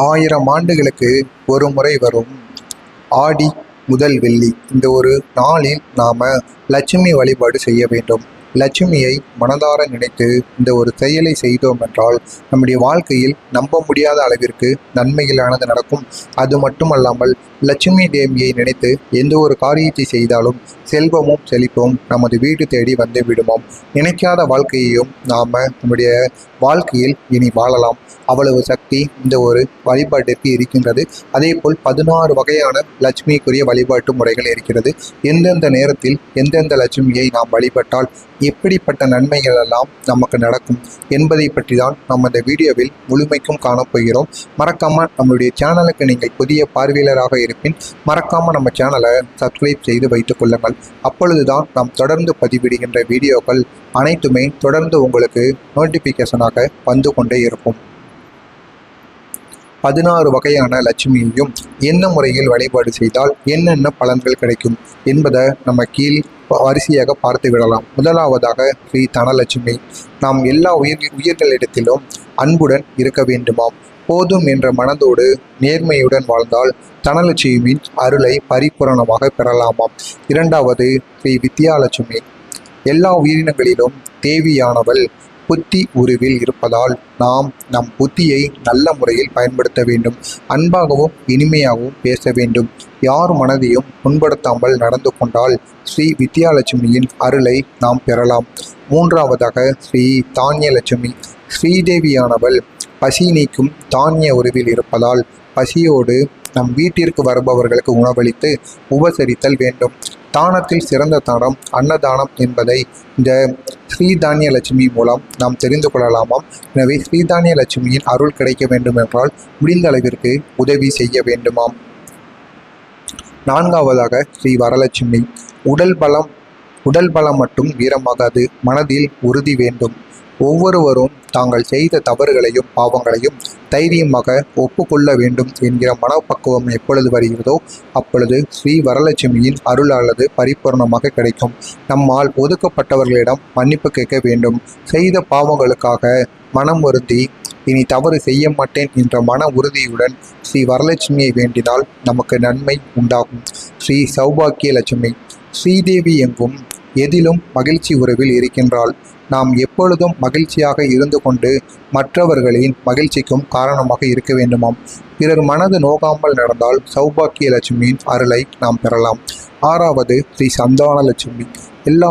1000 ஆண்டுகளுக்கு ஒரு முறை வரும் ஆடி முதல் வெள்ளி இந்த ஒரு நாளில் நாம் லட்சுமி வழிபாடு செய்ய வேண்டும். லட்சுமியை மனதார நினைத்து இந்த ஒரு செயலை செய்தோம் என்றால் நம்முடைய வாழ்க்கையில் நம்ப முடியாத அளவிற்கு நன்மைகளானது நடக்கும். அது மட்டுமல்லாமல் லட்சுமி தேவியை நினைத்து எந்த ஒரு காரியத்தை செய்தாலும் செல்வமும் செழிப்பும் நமது வீடு தேடி வந்து விடுமாம். நினைக்காத வாழ்க்கையையும் நாம் நம்முடைய வாழ்க்கையில் இனி வாழலாம். அவ்வளவு சக்தி இந்த ஒரு வழிபாட்டிற்கு இருக்கின்றது. அதே போல் 16 வகையான லட்சுமிக்குரிய வழிபாட்டு முறைகள் இருக்கிறது. எந்தெந்த நேரத்தில் எந்தெந்த லட்சுமியை நாம் வழிபட்டால் எப்படிப்பட்ட நன்மைகள் எல்லாம் நமக்கு நடக்கும் என்பதை பற்றி தான் நம்ம இந்த வீடியோவில் முழுமைக்கும் காணப்போகிறோம். மறக்காமல் நம்மளுடைய சேனலுக்கு நீங்கள் புதிய பார்வையாளராக இருப்பின் மறக்காமல் நம்ம சேனலை சப்ஸ்கிரைப் செய்து வைத்துக் கொள்ளுங்கள். அப்பொழுதுதான் நாம் தொடர்ந்து பதிவிடுகின்ற வீடியோக்கள் அனைத்துமே தொடர்ந்து உங்களுக்கு நோட்டிஃபிகேஷனாக வந்து கொண்டே இருக்கும். 16 வகையான லட்சுமியையும் என்ன முறையில் வழிபாடு செய்தால் என்னென்ன பலன்கள் கிடைக்கும் என்பதை நம்ம கீழ் வரிசையாக பார்த்து விடலாம். முதலாவதாக ஸ்ரீ தனலட்சுமி. நாம் எல்லா உயிர்களிடத்திலும் அன்புடன் இருக்க வேண்டுமாம். போதும் என்ற மனதோடு நேர்மையுடன் வாழ்ந்தால் தனலட்சுமியின் அருளை பரிபூரணமாக பெறலாமாம். இரண்டாவது ஸ்ரீ வித்யாலட்சுமி. எல்லா உயிரினங்களிலும் தேவியானவள் புத்தி உருவில் இருப்பதால் நாம் நம் புத்தியை நல்ல முறையில் பயன்படுத்த வேண்டும். அன்பாகவும் இனிமையாகவும் பேச வேண்டும். யார் மனதையும் புண்படுத்தாமல் நடந்து கொண்டால் ஸ்ரீ வித்யாலட்சுமியின் அருளை நாம் பெறலாம். மூன்றாவதாக ஸ்ரீ தானியலட்சுமி. ஸ்ரீதேவியானவள் பசி நீக்கும் தானிய உருவில் இருப்பதால் பசியோடு நம் வீட்டிற்கு வருபவர்களுக்கு உணவளித்து உபசரித்தல் வேண்டும். தானத்தில் சிறந்த தானம் அன்னதானம் என்பதை இந்த ஸ்ரீதானிய லட்சுமி மூலம் நாம் தெரிந்து கொள்ளலாமாம். எனவே ஸ்ரீதானிய லட்சுமியின் அருள் கிடைக்க வேண்டும் என்றால் முடிந்த அளவிற்கு உதவி செய்ய வேண்டுமாம். நான்காவதாக ஸ்ரீ வரலட்சுமி. உடல் பலம் மட்டும் வீரமாகாது, மனதில் உறுதி வேண்டும். ஒவ்வொருவரும் தாங்கள் செய்த தவறுகளையும் பாவங்களையும் தைரியமாக ஒப்புக்கொள்ள வேண்டும் என்கிற மனப்பக்குவம் எப்பொழுது வருகிறதோ அப்பொழுது ஸ்ரீ வரலட்சுமியின் அருளானது பரிபூர்ணமாக கிடைக்கும். நம்மால் ஒதுக்கப்பட்டவர்களிடம் மன்னிப்பு கேட்க வேண்டும். செய்த பாவங்களுக்காக மனம் வருந்தி இனி தவறு செய்ய மாட்டேன் என்ற மன உறுதியுடன் ஸ்ரீ வரலட்சுமியை வேண்டினால் நமக்கு நன்மை உண்டாகும். ஸ்ரீ சௌபாக்கிய லட்சுமி. ஸ்ரீதேவி எங்கும் எதிலும் மகிழ்ச்சி உறவில் இருக்கின்றாள். நாம் எப்பொழுதும் மகிழ்ச்சியாக இருந்து கொண்டு மற்றவர்களின் மகிழ்ச்சிக்கும் காரணமாக இருக்க வேண்டுமாம். பிறர் மனது நோகாமல் நடந்தால் சௌபாக்கிய லட்சுமியின் அருளை நாம் பெறலாம். ஆறாவது ஸ்ரீ சந்தான லட்சுமி. எல்லா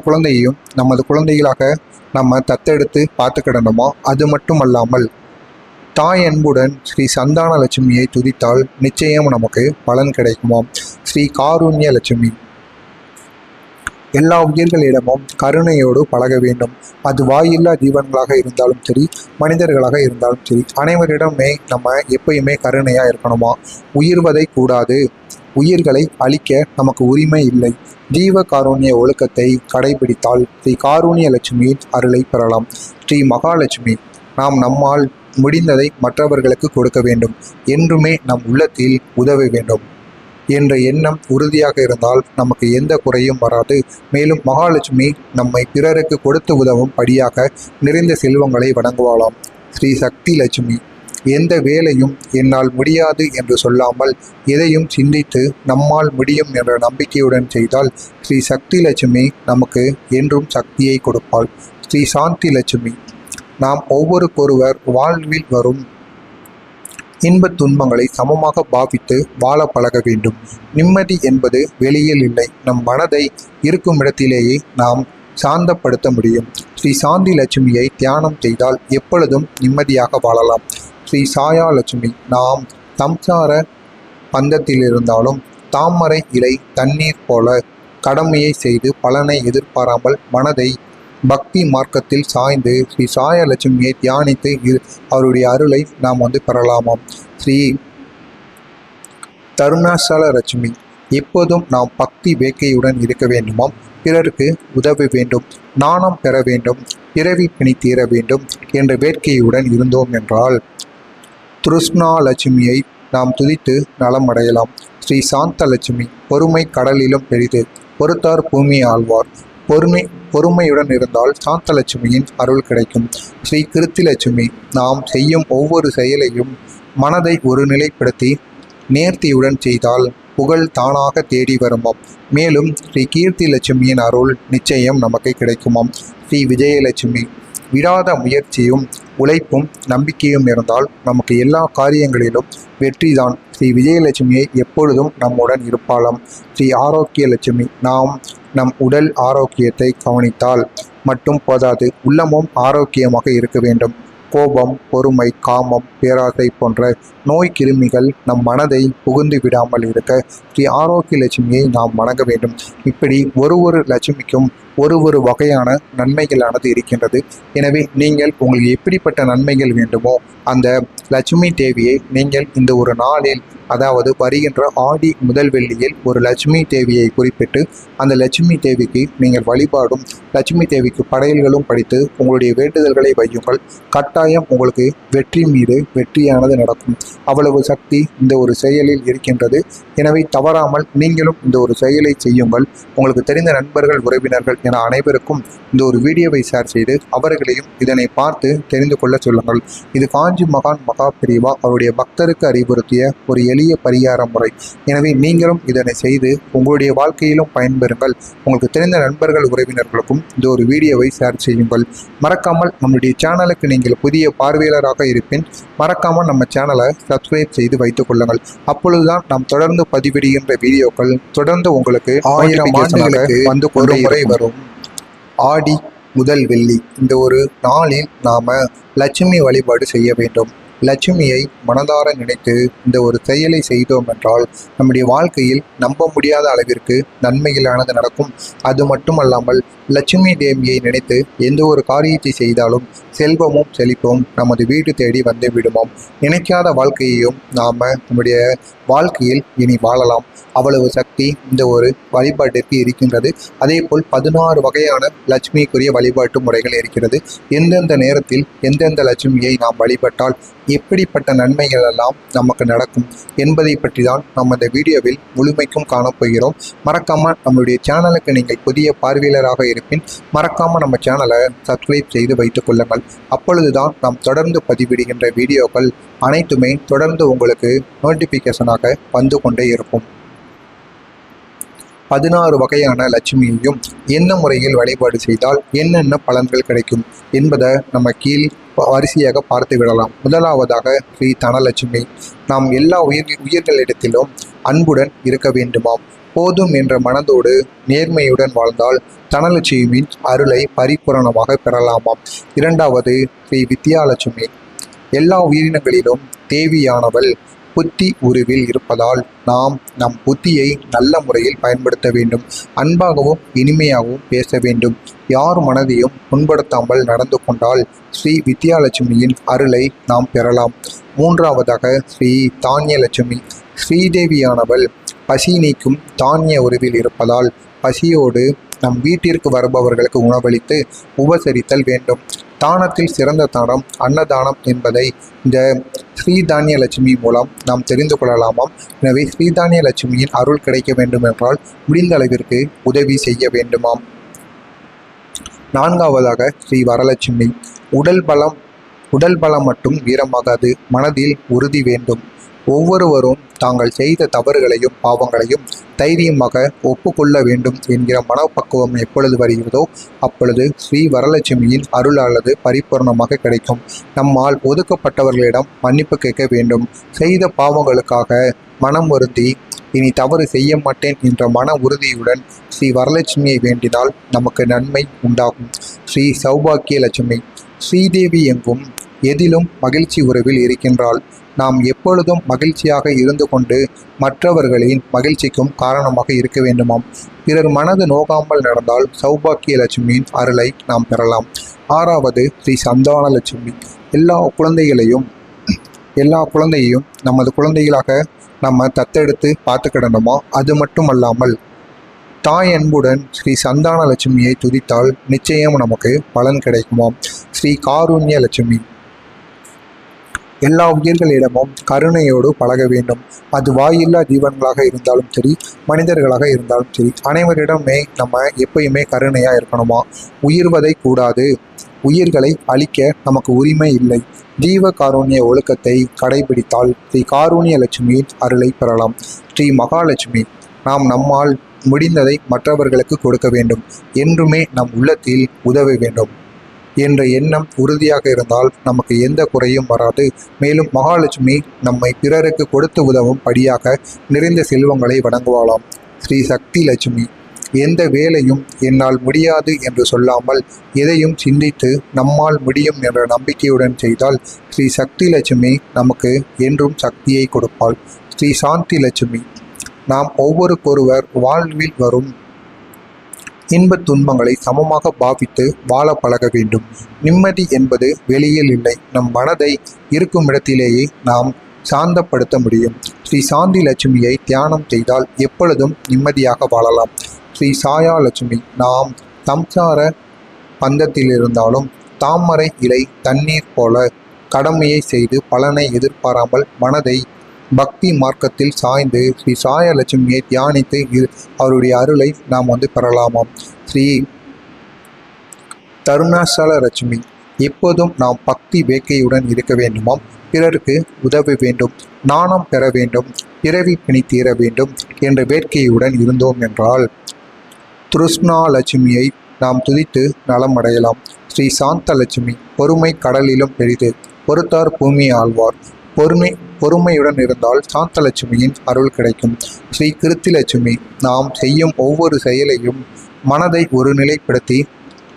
குழந்தையையும் நமது குழந்தைகளாக நம்ம தத்தெடுத்து பார்த்துக்கிடணுமா? அது மட்டுமல்லாமல் தாய் அன்புடன் ஸ்ரீ சந்தான லட்சுமியை துதித்தால் நிச்சயம் நமக்கு பலன் கிடைக்குமாம். ஸ்ரீ காருண்ய லட்சுமி. எல்லா உயிர்களிடமும் கருணையோடு பழக வேண்டும். அது வாயில்லா ஜீவன்களாக இருந்தாலும் சரி, மனிதர்களாக இருந்தாலும் சரி, அனைவரிடமே நம்ம எப்பயுமே கருணையாக இருக்கணுமா? உயிர்வதை கூடாது, உயிர்களை அழிக்க நமக்கு உரிமை இல்லை. ஜீவ காருண்ய ஒழுக்கத்தை கடைபிடித்தால் ஸ்ரீ காருண்ய லட்சுமியின் அருளை பெறலாம். ஸ்ரீ மகாலட்சுமி. நாம் நம்மால் முடிந்ததை மற்றவர்களுக்கு கொடுக்க வேண்டும். என்றுமே நம் உள்ளத்தில் உதவ வேண்டும் என்ற எண்ணம் உறுதியாக இருந்தால் நமக்கு எந்த குறையும் வராது. மேலும் மகாலட்சுமி நம்மை பிறருக்கு கொடுத்து உதவும் படியாக நிறைந்த செல்வங்களை வழங்குவாளாம். ஸ்ரீ சக்தி லட்சுமி. எந்த வேலையும் என்னால் முடியாது என்று சொல்லாமல் எதையும் சிந்தித்து நம்மால் முடியும் என்ற நம்பிக்கையுடன் செய்தால் ஸ்ரீ சக்தி லட்சுமி நமக்கு என்றும் சக்தியை கொடுப்பாள். ஸ்ரீ சாந்தி லட்சுமி. நாம் ஒவ்வொருக்கொருவர் வாழ்வில் வரும் இன்பத் துன்பங்களை சமமாக பாவித்து வாழ பழக வேண்டும். நிம்மதி என்பது வெளியில் இல்லை, நம் மனதை இருக்கும் இடத்திலேயே நாம் சாந்தப்படுத்த முடியும். ஸ்ரீ சாந்தி லட்சுமியை தியானம் செய்தால் எப்பொழுதும் நிம்மதியாக வாழலாம். ஸ்ரீ சாயா லட்சுமி. நாம் சம்சார பந்தத்தில் இருந்தாலும் தாமரை இலை தண்ணீர் போல கடமையை செய்து பலனை எதிர்பாராமல் மனதை பக்தி மார்க்கத்தில் சாய்ந்து ஸ்ரீ சாய லட்சுமியை தியானித்து அவருடைய அருளை நாம் பெறலாமாம். ஸ்ரீ தருணாசல லட்சுமி. எப்போதும் நாம் பக்தி வேட்கையுடன் இருக்க வேண்டுமாம். பிறருக்கு உதவ வேண்டும், நாணம் பெற வேண்டும், பிறவி பிணி தீர வேண்டும் என்ற வேட்கையுடன் இருந்தோம் என்றால் திருஷ்ணா லட்சுமியை நாம் துதித்து நலம் அடையலாம். ஸ்ரீ சாந்த லட்சுமி. பொறுமை கடலிலும் பெரிது, பொறுத்தார் பூமி ஆழ்வார். பொறுமையுடன் இருந்தால் சாந்தலட்சுமியின் அருள் கிடைக்கும். ஸ்ரீ கிருத்திலட்சுமி, நாம் செய்யும் ஒவ்வொரு செயலையும் மனதை ஒருநிலைப்படுத்தி நேர்த்தியுடன் செய்தால் புகழ் தானாக தேடி வருமாம். மேலும் ஸ்ரீ கீர்த்தி லட்சுமியின் அருள் நிச்சயம் நமக்கு கிடைக்குமாம். ஸ்ரீ விஜயலட்சுமி, விடாத முயற்சியும் உழைப்பும் நம்பிக்கையும் இருந்தால் நமக்கு எல்லா காரியங்களிலும் வெற்றிதான். ஸ்ரீ விஜயலட்சுமியை எப்பொழுதும் நம்முடன் இருப்பாளாம். ஸ்ரீ ஆரோக்கிய லட்சுமி, நாம் நம் உடல் ஆரோக்கியத்தை கவனித்தால் மட்டும் போதாது, உள்ளமும் ஆரோக்கியமாக இருக்க வேண்டும். கோபம், பொறுமை, காமம், பேராசை போன்ற நோய் கிருமிகள் நம் மனதை புகுந்து விடாமல் இருக்க ஸ்ரீ ஆரோக்கிய லட்சுமியை நாம் வணங்க வேண்டும். இப்படி ஒரு லட்சுமிக்கும் ஒரு வகையான நன்மைகளானது இருக்கின்றது. எனவே நீங்கள் உங்களுக்கு எப்படிப்பட்ட நன்மைகள் வேண்டுமோ அந்த லட்சுமி தேவியை நீங்கள் இந்த ஒரு நாளில், அதாவது வருகின்ற ஆடி முதல் வெள்ளியில் ஒரு லட்சுமி தேவியை குறிப்பிட்டு அந்த லட்சுமி தேவிக்கு நீங்கள் வழிபாடும் லட்சுமி தேவிக்கு படையல்களும் படித்து உங்களுடைய வேண்டுதல்களை வையுங்கள். கட்டாயம் உங்களுக்கு வெற்றி மீது வெற்றியானது நடக்கும். அவ்வளவு சக்தி இந்த ஒரு செயலில் இருக்கின்றது. எனவே தவறாமல் நீங்களும் இந்த ஒரு செயலை செய்யுங்கள். உங்களுக்கு தெரிந்த நண்பர்கள், உறவினர்கள் என அனைவருக்கும் இந்த ஒரு வீடியோவை ஷேர் செய்து அவர்களையும் இதனை பார்த்து தெரிந்து கொள்ள சொல்லுங்கள். இது காஞ்சி மகான் மகா பிரிவா அவருடைய பக்தருக்கு அறிவுறுத்திய ஒரு எளிய பரிகார முறை. எனவே நீங்களும் இதனை செய்து உங்களுடைய வாழ்க்கையிலும் பயன்பெறுங்கள். உங்களுக்கு தெரிந்த நண்பர்கள், உறவினர்களுக்கும் இந்த ஒரு வீடியோவை ஷேர் செய்யுங்கள். மறக்காமல் நம்முடைய சேனலுக்கு நீங்கள் புதிய பார்வையாளராக இருப்பின் மறக்காமல் நம்ம சேனலை சப்ஸ்கிரைப் செய்து வைத்துக் கொள்ளுங்கள். அப்பொழுதுதான் நாம் தொடர்ந்து பதிவிடுகின்ற வீடியோக்கள் தொடர்ந்து உங்களுக்கு 1000 ஆண்டுகளுக்கு வந்து ஒரு முறை வரும். ஆடி முதல் வெள்ளி இந்த ஒரு நாளில் நாம லட்சுமி வழிபாடு செய்ய வேண்டும். லட்சுமியை மனதார நினைத்து இந்த ஒரு செயலை செய்தோம் என்றால் நம்முடைய வாழ்க்கையில் நம்ப முடியாத அளவிற்கு நன்மைகளானது நடக்கும். அது மட்டுமல்லாமல் லட்சுமி தேவியை நினைத்து எந்த ஒரு காரியத்தை செய்தாலும் செல்வமும் செழிப்பும் நமது வீடு தேடி வந்து விடுமாம். நினைக்காத வாழ்க்கையையும் நாம் நம்முடைய வாழ்க்கையில் இனி வாழலாம். அவ்வளவு சக்தி இந்த ஒரு வழிபாட்டிற்கு இருக்கின்றது. அதே போல் 16 வகையான லட்சுமிக்குரிய வழிபாட்டு முறைகள் இருக்கிறது. எந்தெந்த நேரத்தில் எந்தெந்த லட்சுமியை நாம் வழிபட்டால் எப்படிப்பட்ட நன்மைகள் எல்லாம் நமக்கு நடக்கும் என்பதை பற்றி தான் நம்ம இந்த வீடியோவில் முழுமைக்கும் காணப்போகிறோம். மறக்காமல் நம்மளுடைய சேனலுக்கு நீங்கள் புதிய பார்வையாளராக இருப்பின் மறக்காமல் நம்ம சேனலை சப்ஸ்கிரைப் செய்து வைத்துக் கொள்ளுங்கள். அப்பொழுதுதான் நாம் தொடர்ந்து பதிவிடுகின்ற வீடியோக்கள் அனைத்துமே தொடர்ந்து உங்களுக்கு நோட்டிஃபிகேஷனாக வந்து கொண்டே இருக்கும். 16 வகையான லட்சுமியையும் என்ன முறையில் வழிபாடு செய்தால் என்னென்ன பலன்கள் கிடைக்கும் என்பதை நம்ம கீழ் வரிசையாக பார்த்து விடலாம். முதலாவதாக ஸ்ரீ தனலட்சுமி. நாம் எல்லா உயிர்களிடத்திலும் அன்புடன் இருக்க வேண்டுமாம். போதும் என்ற மனதோடு நேர்மையுடன் வாழ்ந்தால் தனலட்சுமியின் அருளை பரிபூரணமாக பெறலாமாம். இரண்டாவது ஸ்ரீ வித்யாலட்சுமி. எல்லா உயிரினங்களிலும் தேவியானவள் புத்தி உருவில் இருப்பதால் நாம் நம் புத்தியை நல்ல முறையில் பயன்படுத்த வேண்டும். அன்பாகவும் இனிமையாகவும் பேச வேண்டும். யார் மனதையும் புண்படுத்தாமல் நடந்து கொண்டால் ஸ்ரீ வித்யாலட்சுமியின் அருளை நாம் பெறலாம். மூன்றாவதாக ஸ்ரீ தானியலட்சுமி. ஸ்ரீதேவியானவள் பசி நீக்கும் தானிய உருவில் இருப்பதால் பசியோடு நம் வீட்டிற்கு வருபவர்களுக்கு உணவளித்து உபசரித்தல் வேண்டும். தானத்தில் சிறந்த தானம் அன்னதானம் என்பதை இந்த ஸ்ரீதானிய லட்சுமி மூலம் நாம் தெரிந்து கொள்ளலாமாம். எனவே ஸ்ரீதானிய லட்சுமியின் அருள் கிடைக்க வேண்டும் என்றால் முடிந்த அளவிற்கு உதவி செய்ய வேண்டுமாம். நான்காவதாக ஸ்ரீ வரலட்சுமி. உடல் பலம் மட்டும் வீரமாகாது, மனதில் உறுதி வேண்டும். ஒவ்வொருவரும் தாங்கள் செய்த தவறுகளையும் பாவங்களையும் தைரியமாக ஒப்புக்கொள்ள வேண்டும் என்கிற மனப்பக்குவம் எப்பொழுது வருகிறதோ அப்பொழுது ஸ்ரீ வரலட்சுமியின் அருளானது பரிபூர்ணமாக கிடைக்கும். நம்மால் ஒதுக்கப்பட்டவர்களிடம் மன்னிப்பு கேட்க வேண்டும். செய்த பாவங்களுக்காக மனம் வருந்தி இனி தவறு செய்ய மாட்டேன் என்ற மன உறுதியுடன் ஸ்ரீ வரலட்சுமியை வேண்டினால் நமக்கு நன்மை உண்டாகும். ஸ்ரீ சௌபாக்கிய லட்சுமி. ஸ்ரீதேவி எங்கும் எதிலும் மகிழ்ச்சி உறவில் இருக்கின்றாள். நாம் எப்பொழுதும் மகிழ்ச்சியாக இருந்து கொண்டு மற்றவர்களின் மகிழ்ச்சிக்கும் காரணமாக இருக்க வேண்டுமாம். பிறர் மனது நோகாமல் நடந்தால் சௌபாக்கிய லட்சுமியின் அருளை நாம் பெறலாம். ஆறாவது ஸ்ரீ சந்தான லட்சுமி. எல்லா குழந்தையையும் நமது குழந்தைகளாக நம்ம தத்தெடுத்து பார்த்துக்கிடணுமா? அது மட்டுமல்லாமல் தாய் அன்புடன் ஸ்ரீ சந்தான லட்சுமியை துதித்தால் நிச்சயம் நமக்கு பலன் கிடைக்குமாம். ஸ்ரீ காருண்ய லட்சுமி. எல்லா உயிர்களிடமும் கருணையோடு பழக வேண்டும். அது வாயில்லா ஜீவன்களாக இருந்தாலும் சரி, மனிதர்களாக இருந்தாலும் சரி, அனைவரிடமே நம்ம எப்பயுமே கருணையாக இருக்கணுமா. உயிர்வதை கூடாது. உயிர்களை அழிக்க நமக்கு உரிமை இல்லை. ஜீவ காருண்ய ஒழுக்கத்தை கடைபிடித்தால் ஸ்ரீ காருண்ய லட்சுமியின் அருளை பெறலாம். ஸ்ரீ மகாலட்சுமி, நாம் நம்மால் முடிந்ததை மற்றவர்களுக்கு கொடுக்க வேண்டும். என்றுமே நம் உள்ளத்தில் உதவ வேண்டும் என்ற எண்ணம் உறுதியாக இருந்தால் நமக்கு எந்த குறையும் வராது. மேலும் மகாலட்சுமி நம்மை பிறருக்கு கொடுத்து உதவும் படியாக நிறைந்த செல்வங்களை வழங்குவாளாம். ஸ்ரீ சக்தி லட்சுமி, எந்த வேலையும் என்னால் முடியாது என்று சொல்லாமல் எதையும் சிந்தித்து நம்மால் முடியும் என்ற நம்பிக்கையுடன் செய்தால் ஸ்ரீ சக்தி லட்சுமி நமக்கு என்றும் சக்தியை கொடுப்பாள். ஸ்ரீ சாந்தி லட்சுமி, நாம் ஒவ்வொருக்கொருவர் வாழ்வில் வரும் இன்பத் துன்பங்களை சமமாக பாவித்து வாழ பழக வேண்டும். நிம்மதி என்பது வெளியில் இல்லை, நம் மனதை இருக்கும் இடத்திலேயே நாம் சாந்தப்படுத்த முடியும். ஸ்ரீ சாந்தி லட்சுமியை தியானம் செய்தால் எப்பொழுதும் நிம்மதியாக வாழலாம். ஸ்ரீ சாயா லட்சுமி, நாம் சம்சார பந்தத்தில் இருந்தாலும் தாமரை இலை தண்ணீர் போல கடமையை செய்து பலனை எதிர்பாராமல் மனதை பக்தி மார்க்கத்தில் சாய்ந்து ஸ்ரீ சாய லட்சுமியை தியானித்து அவருடைய அருளை நாம் பெறலாமாம். ஸ்ரீ தருணாசல லட்சுமி, எப்போதும் நாம் பக்தி வேட்கையுடன் இருக்க வேண்டுமாம். பிறருக்கு உதவ வேண்டும், நாணம் பெற வேண்டும், பிறவி பிணி தீர வேண்டும் என்ற வேட்கையுடன் இருந்தோம் என்றால் திருஷ்ணா லட்சுமியை நாம் துதித்து நலம் அடையலாம். ஸ்ரீ சாந்த லட்சுமி, பொறுமை கடலிலும் பெரிது, பொறுத்தார் பூமி ஆழ்வார். பொறுமையுடன் இருந்தால் சாந்தலட்சுமியின் அருள் கிடைக்கும். ஸ்ரீ கிருத்தி லட்சுமி, நாம் செய்யும் ஒவ்வொரு செயலையும் மனதை ஒருநிலைப்படுத்தி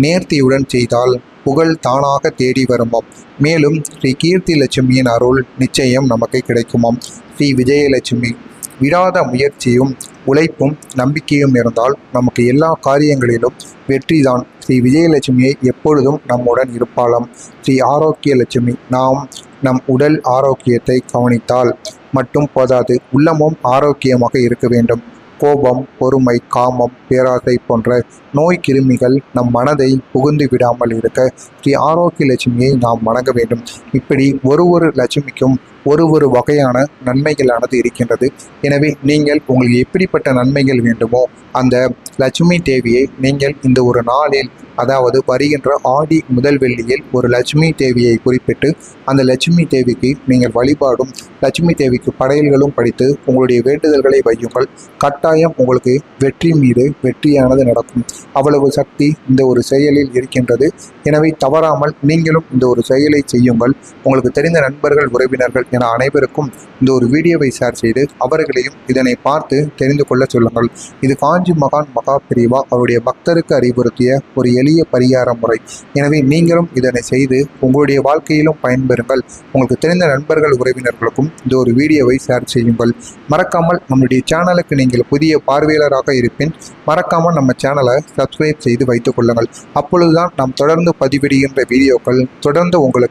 நேர்த்தியுடன் செய்தால் புகழ் தானாக தேடி வருமாம். மேலும் ஸ்ரீ கீர்த்தி லட்சுமியின் அருள் நிச்சயம் நமக்கு கிடைக்குமாம். ஸ்ரீ விஜயலட்சுமி, விடாத முயற்சியும் உழைப்பும் நம்பிக்கையும் இருந்தால் நமக்கு எல்லா காரியங்களிலும் வெற்றிதான். ஸ்ரீ விஜயலட்சுமியை எப்பொழுதும் நம்முடன் இருப்பாளாம். ஸ்ரீ ஆரோக்கிய லட்சுமி, நாம் நம் உடல் ஆரோக்கியத்தை கவனித்தால் மட்டும் போதாது, உள்ளமும் ஆரோக்கியமாக இருக்க வேண்டும். கோபம், பொறுமை, காமம், பேராசை போன்ற நோய் கிருமிகள் நம் மனதை புகுந்து விடாமல் இருக்க ஸ்ரீ ஆரோக்கிய லட்சுமியை நாம் வணங்க வேண்டும். இப்படி ஒரு லட்சுமிக்கும் ஒரு வகையான நன்மைகளானது இருக்கின்றது. எனவே நீங்கள் உங்களுக்கு எப்படிப்பட்ட நன்மைகள் வேண்டுமோ அந்த லட்சுமி தேவியை நீங்கள் இந்த ஒரு நாளில், அதாவது வருகின்ற ஆடி முதல் வெள்ளியில் ஒரு லட்சுமி தேவியை குறிப்பிட்டு அந்த லட்சுமி தேவிக்கு நீங்கள் வழிபாடும் லட்சுமி தேவிக்கு படையல்களும் படித்து உங்களுடைய வேண்டுதல்களை வையுங்கள். கட்டாயம் உங்களுக்கு வெற்றி மீது வெற்றியானது நடக்கும். அவ்வளவு சக்தி இந்த ஒரு செயலில் இருக்கின்றது. எனவே தவறாமல் நீங்களும் இந்த ஒரு செயலை செய்யுங்கள். உங்களுக்கு தெரிந்த நண்பர்கள், உறவினர்கள் என அனைவருக்கும் இந்த ஒரு வீடியோவை ஷேர் செய்து அவர்களையும் இதனை பார்த்து தெரிந்து கொள்ள சொல்லுங்கள். இது காஞ்சி மகான் மகா பிரிவா அவருடைய பக்தருக்கு அறிவுறுத்திய ஒரு எளிய பரிகார முறை. எனவே நீங்களும் இதனை செய்து உங்களுடைய வாழ்க்கையிலும் பயன்பெறுங்கள். உங்களுக்கு தெரிந்த நண்பர்கள், உறவினர்களுக்கும் இந்த ஒரு வீடியோவை ஷேர் செய்யுங்கள். மறக்காமல் நம்முடைய சேனலுக்கு நீங்கள் புதிய பார்வையாளராக இருப்பின் மறக்காமல் நம்ம சேனலை சப்ஸ்கிரைப் செய்து வைத்துக் கொள்ளுங்கள். அப்பொழுதுதான் நாம் தொடர்ந்து பதிவிடுகின்ற வீடியோக்கள் தொடர்ந்து உங்களுக்கு